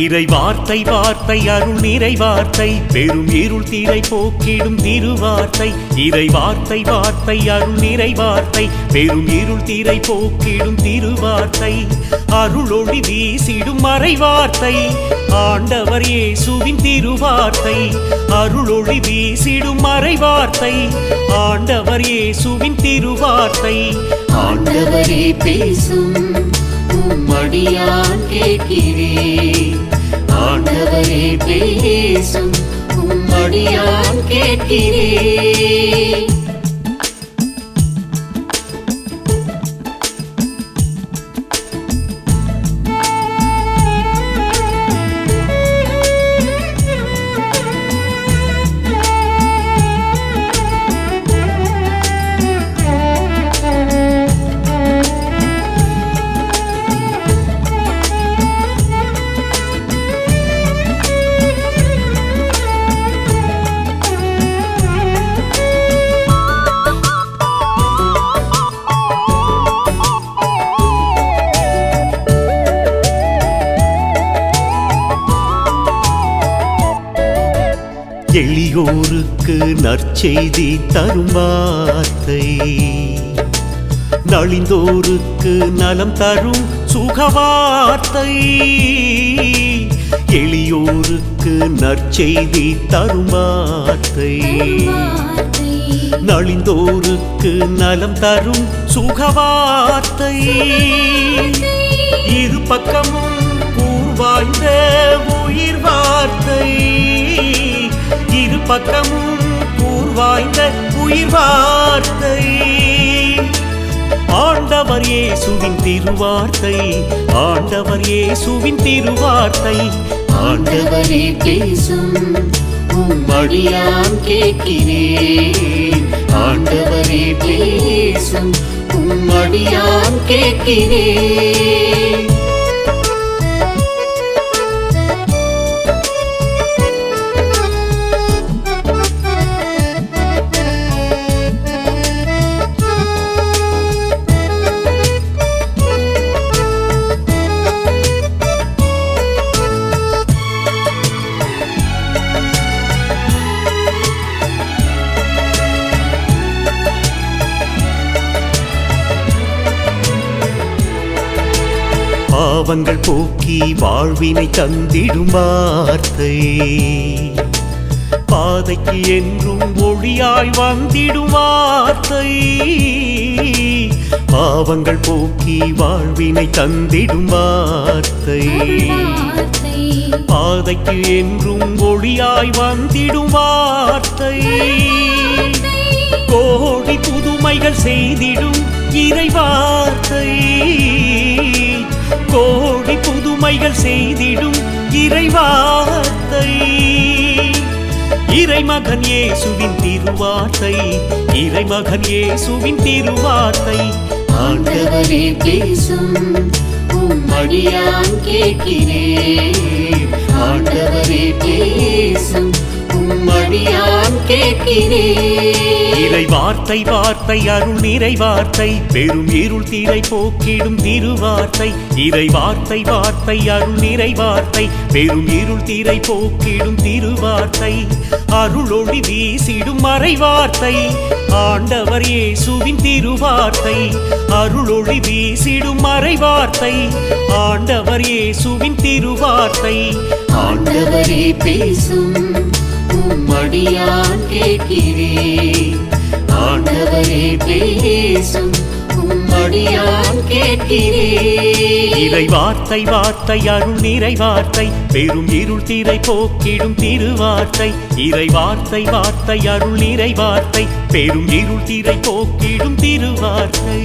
இறை வார்த்தை வார்த்தை அருள் நிறை வார்த்தை பெரும் இருள் தீரை போக்கிடும் திருவார்த்தை. இறை வார்த்தை வார்த்தை அருள் நிறை வார்த்தை பெரும் இருள் தீரை போக்கிடும் திருவார்த்தை. அருளொளி வீசிடும் மறை வார்த்தை ஆண்டவர் இயேசுவின் திருவார்த்தை. அருளொளி வீசிடும் மறை வார்த்தை ஆண்டவர் இயேசுவின் திருவார்த்தை. ஆண்டவரே பேசும் உம்மடியான் கேட்கிறேன். ஆண்டவரே பேசும் உம்மடியான் கேட்கிறேன். எளியோருக்கு நற்செய்தி தரும் வார்த்தை நலிந்தோருக்கு நலம் தரும் சுகவார்த்தை. எளியோருக்கு நற்செய்தி தரும் வார்த்தை நலிந்தோருக்கு நலம் தரும் சுகவார்த்தை. இரு பக்கமும் கூர்வாய்ந்த உயிர் வார்த்தை. இரு பக்கமும் கூர்வாய்ந்த உயிர் வார்த்தை. ஆண்டவர் இயேசுவின் திருவார்த்தை. ஆண்டவர் இயேசுவின் திருவார்த்தை. ஆண்டவரே பேசும் உம்மடியான் கேட்கிறேன். ஆண்டவரே பேசும் உம்மடியான் கேட்கிறேன். பாவங்கள் போக்கி வாழ்வினை தந்திடும் வார்த்தை. பாதைக்கு என்றும் ஒளியாய் வந்திடும் வார்த்தை. பாவங்கள் போக்கி வாழ்வினை தந்திடும் வார்த்தை. பாதைக்கு என்றும் ஒளியாய் வந்திடும் வார்த்தை. கோடி புதுமைகள் செய்திடும் இறை வார்த்தை. கோடி புதுமைகள் செய்திடும் இறை வார்த்தை. இறைமகன் இயேசுவின் திருவார்த்தை. இறைமகன் இயேசுவின் திருவார்த்தை. ஆண்டவரே பேசும் உம்மடியான் கேட்கிறேன். ஆண்டவரே பேசும் உம்மடியான் கேட்கிறேன். இறை வார்த்தை வார்த்தை அருள் நிறை வார்த்தை பெரும் இருள் தீரை போக்கிடும் திருவார்த்தை. இறை வார்த்தை வார்த்தை அருள் நிறை வார்த்தை பெரும் இருள் தீரை போக்கிடும் திருவார்த்தை. அருளொளி வீசிடும் மறை வார்த்தை ஆண்டவர் இயேசுவின் திருவார்த்தை. அருளொளி வீசிடும் மறை வார்த்தை ஆண்டவர் இயேசுவின் திருவார்த்தை. ஆண்டவரே பேசும் உம்மடியான் கேட்கிறேன். ஆண்டவரே பேசும் உம்மடியான் கேட்கிறேன். இறை வார்த்தை வார்த்தை அருள் நிறை வார்த்தை பெரும் இருள் தீரை போக்கிடும் திருவார்த்தை. இறை வார்த்தை வார்த்தை அருள் நிறை வார்த்தை பெரும் இருள் தீரை போக்கிடும் திருவார்த்தை.